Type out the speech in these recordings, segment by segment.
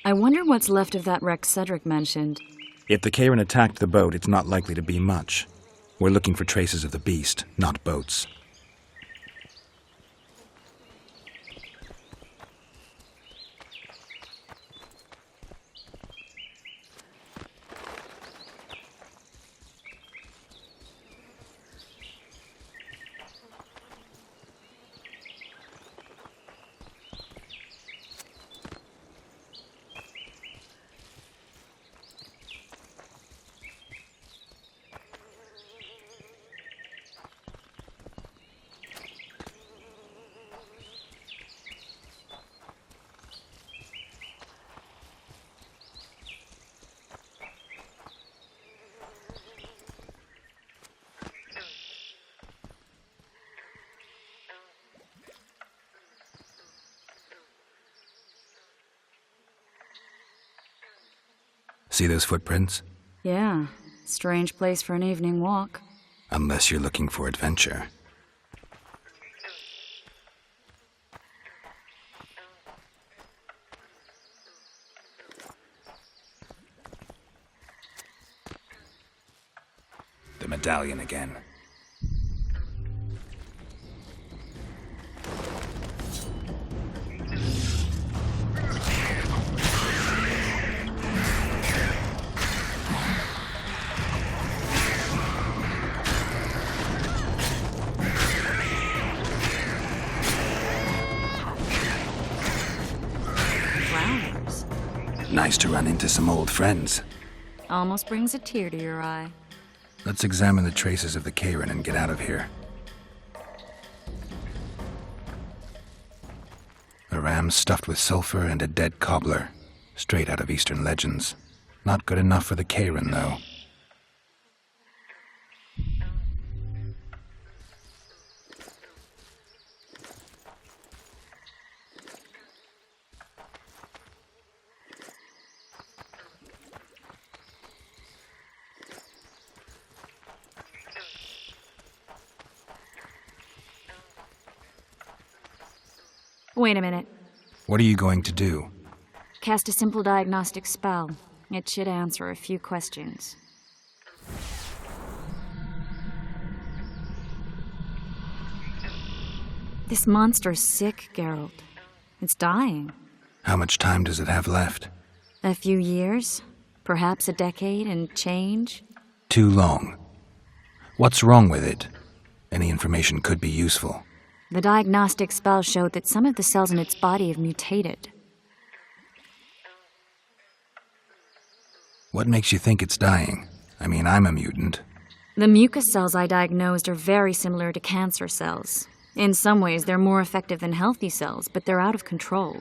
I wonder what's left of that wreck Cedric mentioned. If the Kayran attacked the boat, it's not likely to be much. We're looking for traces of the beast, not boats. See those footprints? Yeah, strange place for an evening walk. Unless you're looking for adventure. The medallion again. Nice to run into some old friends. Almost brings a tear to your eye. Let's examine the traces of the Kayran and get out of here. A ram stuffed with sulfur and a dead cobbler. Straight out of Eastern legends. Not good enough for the Kayran, though. Wait a minute. What are you going to do? Cast a simple diagnostic spell. It should answer a few questions. This monster's sick, Geralt. It's dying. How much time does it have left? A few years? Perhaps a decade and change? Too long. What's wrong with it? Any information could be useful. The diagnostic spell showed that some of the cells in its body have mutated. What makes you think it's dying? I mean, I'm a mutant. The mucus cells I diagnosed are very similar to cancer cells. In some ways, they're more effective than healthy cells, but they're out of control.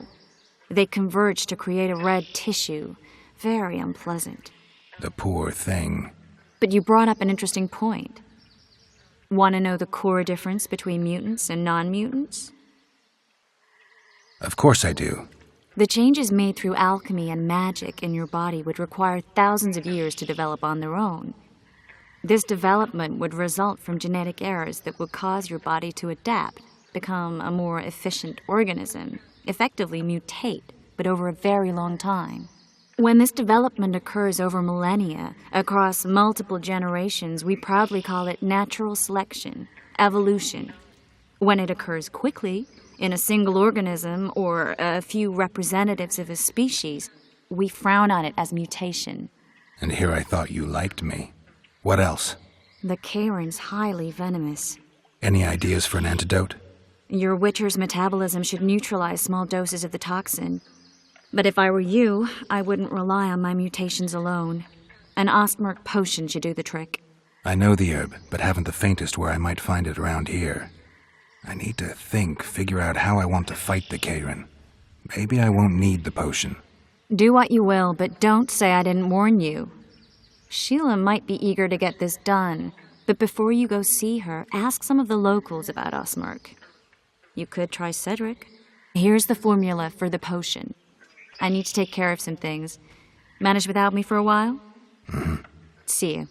They converge to create a red tissue. Very unpleasant. The poor thing. But you brought up an interesting point. Want to know the core difference between mutants and non-mutants? Of course I do. The changes made through alchemy and magic in your body would require thousands of years to develop on their own. This development would result from genetic errors that would cause your body to adapt, become a more efficient organism, effectively mutate, but over a very long time. When this development occurs over millennia, across multiple generations, we proudly call it natural selection, evolution. When it occurs quickly, in a single organism or a few representatives of a species, we frown on it as mutation. And here I thought you liked me. What else? The Kayran's highly venomous. Any ideas for an antidote? Your Witcher's metabolism should neutralize small doses of the toxin. But if I were you, I wouldn't rely on my mutations alone. An Ostmark potion should do the trick. I know the herb, but haven't the faintest where I might find it around here. I need to figure out how I want to fight the Kayran. Maybe I won't need the potion. Do what you will, but don't say I didn't warn you. Sheila might be eager to get this done, but before you go see her, ask some of the locals about Ostmark. You could try Cedric. Here's the formula for the potion. I need to take care of some things. Manage without me for a while? Mm-hmm. See you.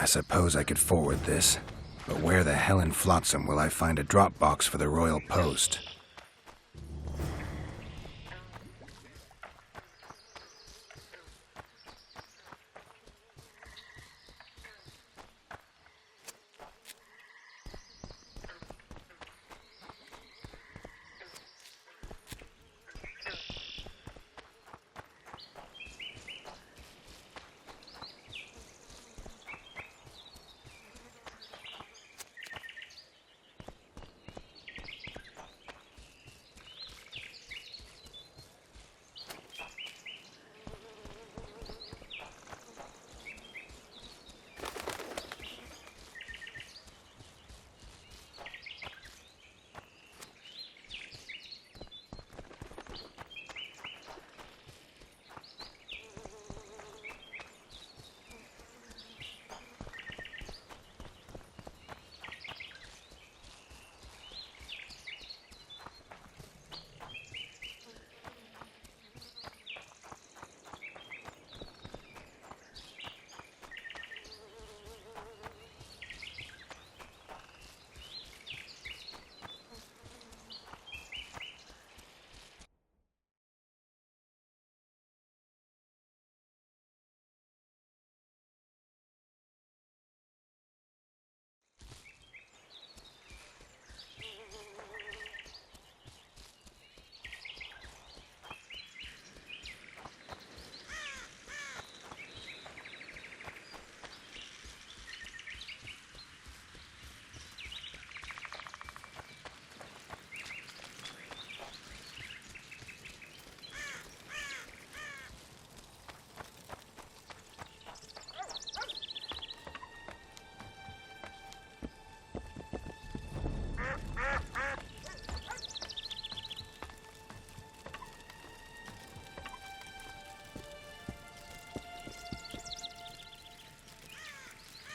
I suppose I could forward this, but where the hell in Flotsam will I find a drop box for the Royal Post?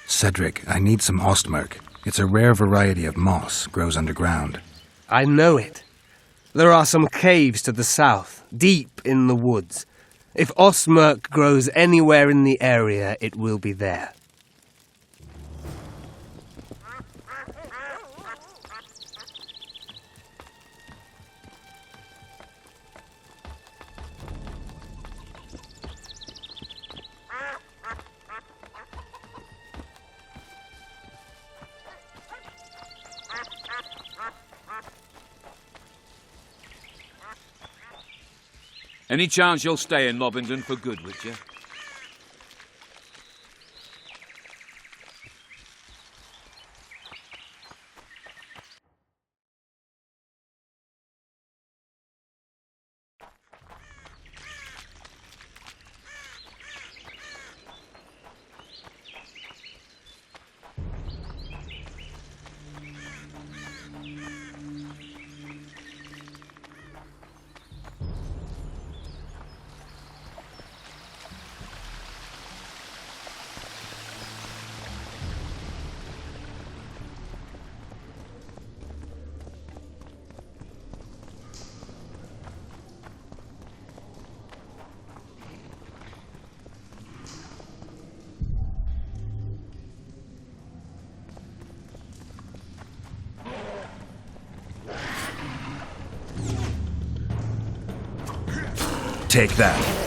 Cedric, I need some ostmerk. It's a rare variety of moss, grows underground. I know it. There are some caves to the south, deep in the woods. If ostmerk grows anywhere in the area, it will be there. Any chance you'll stay in Lobbington for good, would you? Take that.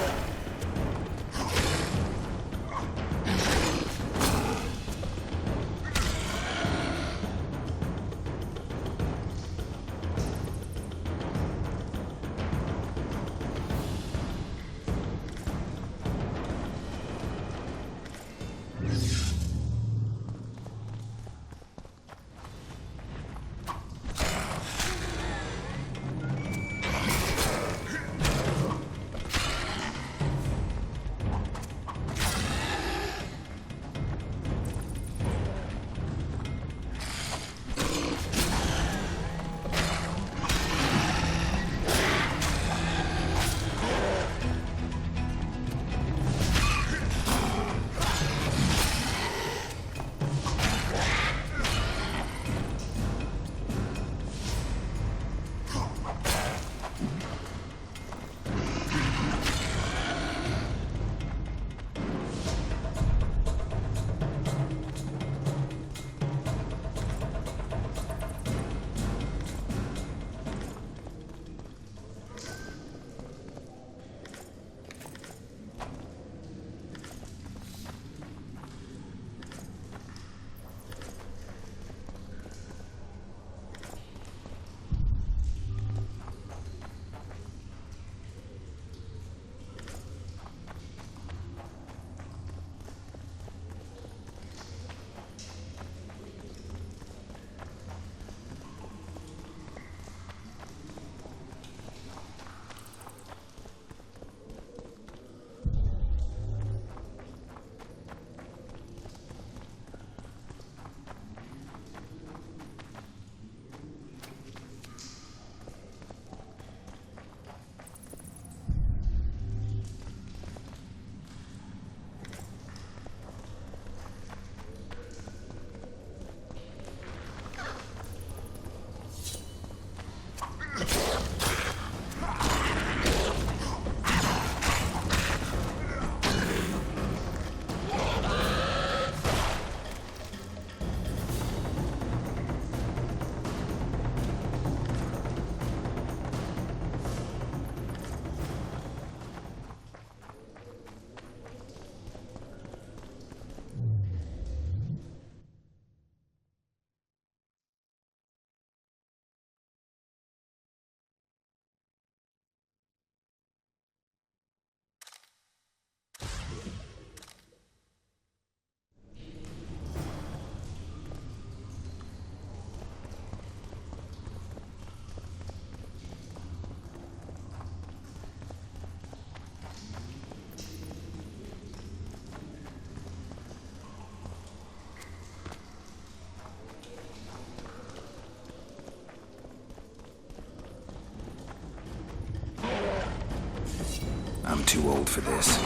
I'm too old for this.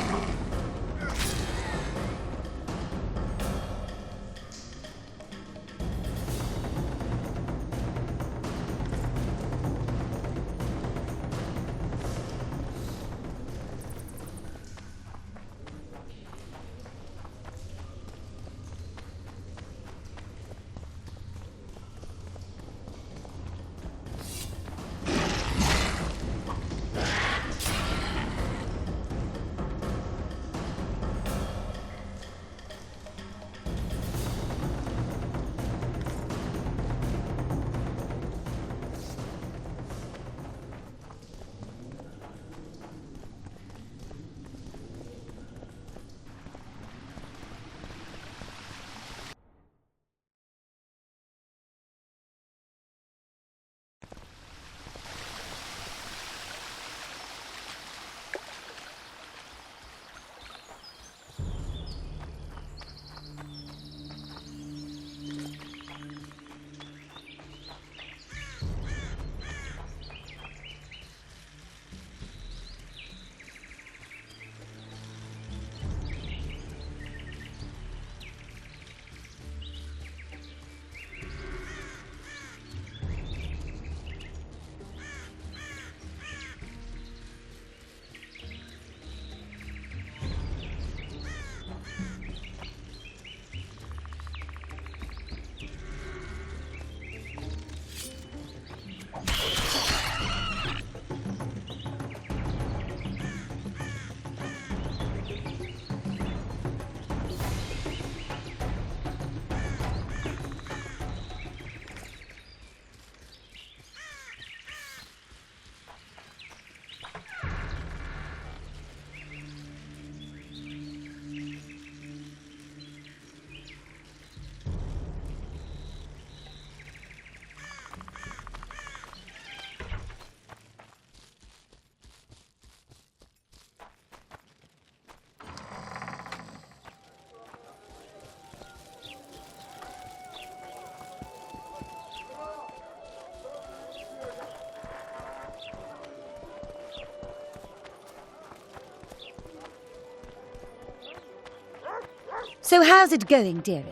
So how's it going, dearie?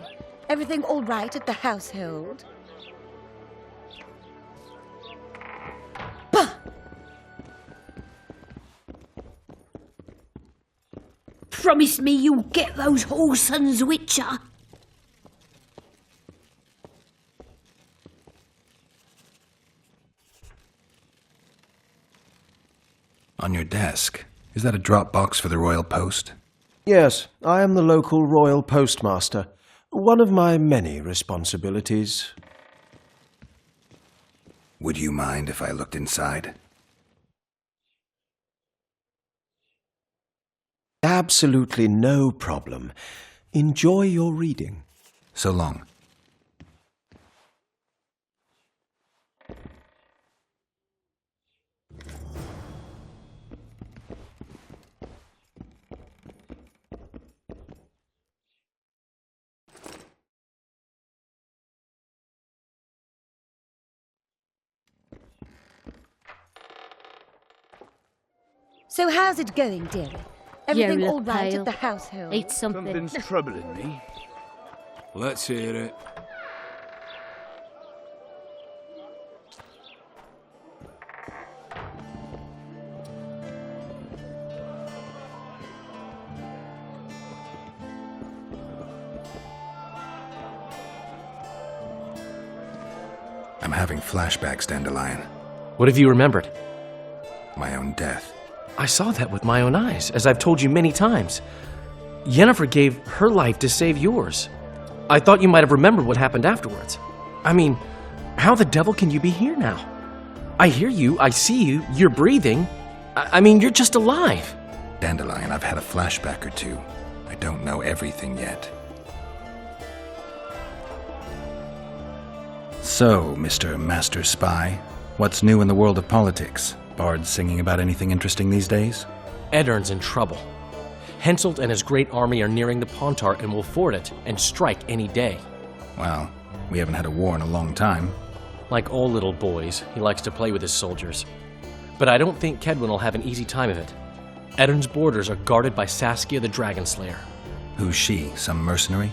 Everything all right at the household? Bah! Promise me you'll get those whoresons, Witcher. On your desk. Is that a drop box for the Royal Post? Yes, I am the local royal postmaster. One of my many responsibilities. Would you mind if I looked inside? Absolutely no problem. Enjoy your reading. So long. So how's it going, dearie? Everything look all right pale. at the household? Eat something. Something's troubling me. Let's hear it. I'm having flashbacks, Dandelion. What have you remembered? My own death. I saw that with my own eyes, as I've told you many times. Yennefer gave her life to save yours. I thought you might have remembered what happened afterwards. I mean, how the devil can you be here now? I hear you, I see you, you're breathing. I mean, you're just alive. Dandelion, I've had a flashback or two. I don't know everything yet. So, Mr. Master Spy, what's new in the world of politics? Bards singing about anything interesting these days? Eddern's in trouble. Henselt and his great army are nearing the Pontar and will ford it and strike any day. Well, we haven't had a war in a long time. Like all little boys, he likes to play with his soldiers. But I don't think Kedwin will have an easy time of it. Edirne's borders are guarded by Saskia the Dragon Slayer. Who's she? Some mercenary?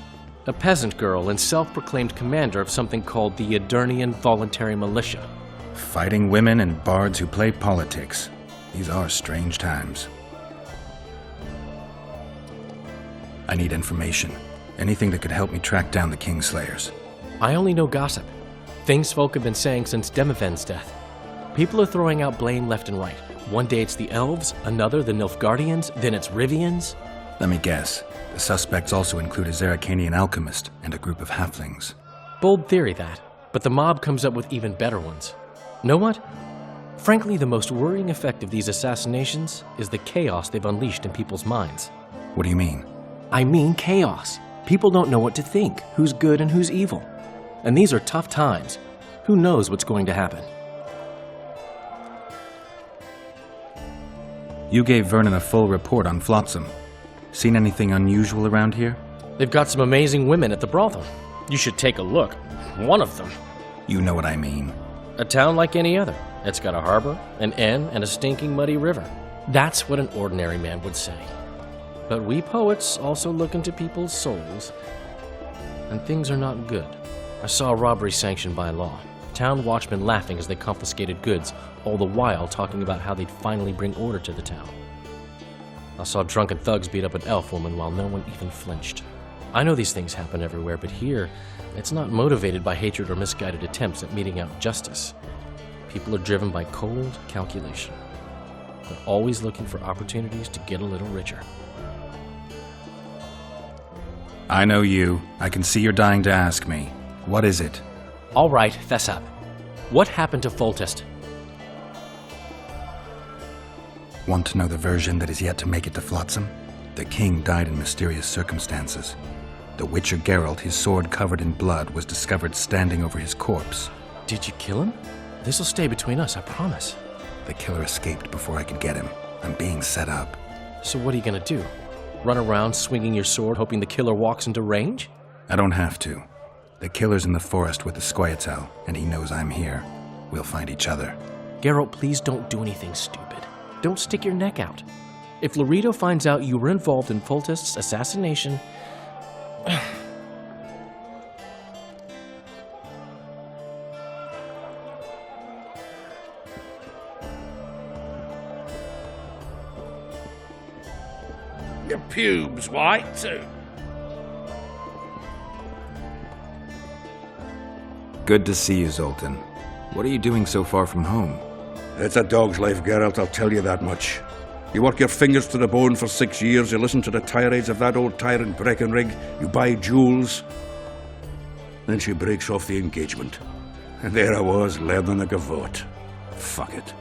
A peasant girl and self-proclaimed commander of something called the Edirnian Voluntary Militia. Fighting women and bards who play politics. These are strange times. I need information. Anything that could help me track down the Kingslayers. I only know gossip. Things folk have been saying since Demiven's death. People are throwing out blame left and right. One day it's the elves, another the Nilfgaardians, then it's Rivians. Let me guess. The suspects also include a Zerrikanian alchemist and a group of halflings. Bold theory, that. But the mob comes up with even better ones. Know what? Frankly, the most worrying effect of these assassinations is the chaos they've unleashed in people's minds. What do you mean? I mean chaos. People don't know what to think, who's good and who's evil. And these are tough times. Who knows what's going to happen? You gave Vernon a full report on Flotsam. Seen anything unusual around here? They've got some amazing women at the brothel. You should take a look. One of them. You know what I mean. A town like any other. It's got a harbor, an inn, and a stinking muddy river. That's what an ordinary man would say. But we poets also look into people's souls. And things are not good. I saw a robbery sanctioned by law. Town watchmen laughing as they confiscated goods, all the while talking about how they'd finally bring order to the town. I saw drunken thugs beat up an elf woman while no one even flinched. I know these things happen everywhere, but here, it's not motivated by hatred or misguided attempts at meting out justice. People are driven by cold calculation. They're always looking for opportunities to get a little richer. I know you. I can see you're dying to ask me. What is it? All right, fess up. What happened to Foltest? Want to know the version that is yet to make it to Flotsam? The king died in mysterious circumstances. The Witcher Geralt, his sword covered in blood, was discovered standing over his corpse. Did you kill him? This'll stay between us, I promise. The killer escaped before I could get him. I'm being set up. So what are you gonna do? Run around swinging your sword hoping the killer walks into range? I don't have to. The killer's in the forest with the Squietal, and he knows I'm here. We'll find each other. Geralt, please don't do anything stupid. Don't stick your neck out. If Loreto finds out you were involved in Foltest's assassination... Your pubes white too. Good to see you, Zoltan. What are you doing so far from home? It's a dog's life, Geralt, I'll tell you that much. You work your fingers to the bone for 6 years, you listen to the tirades of that old tyrant Breckenrig, you buy jewels. Then she breaks off the engagement. And there I was, learning a gavotte. Fuck it.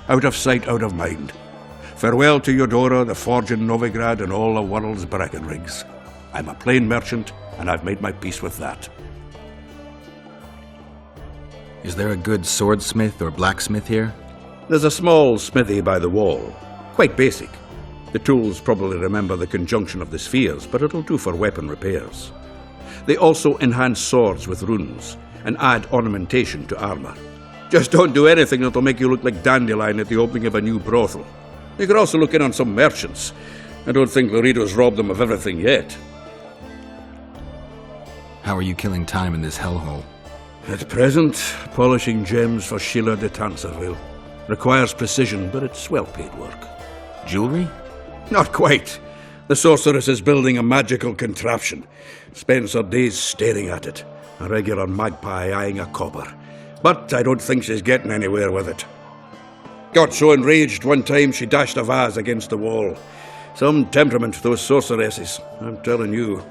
Out of sight, out of mind. Farewell to Eudora, the forge in Novigrad, and all the world's Breckenrigs. I'm a plain merchant, and I've made my peace with that. Is there a good swordsmith or blacksmith here? There's a small smithy by the wall. Quite basic. The tools probably remember the conjunction of the spheres, but it'll do for weapon repairs. They also enhance swords with runes, and add ornamentation to armor. Just don't do anything that'll make you look like Dandelion at the opening of a new brothel. You could also look in on some merchants. I don't think Loreto's robbed them of everything yet. How are you killing time in this hellhole? At present, polishing gems for Sheila de Tanserville. Requires precision, but it's well-paid work. Jewelry? Not quite. The sorceress is building a magical contraption. Spends her days staring at it. A regular magpie eyeing a copper. But I don't think she's getting anywhere with it. Got so enraged one time she dashed a vase against the wall. Some temperament, those sorceresses, I'm telling you.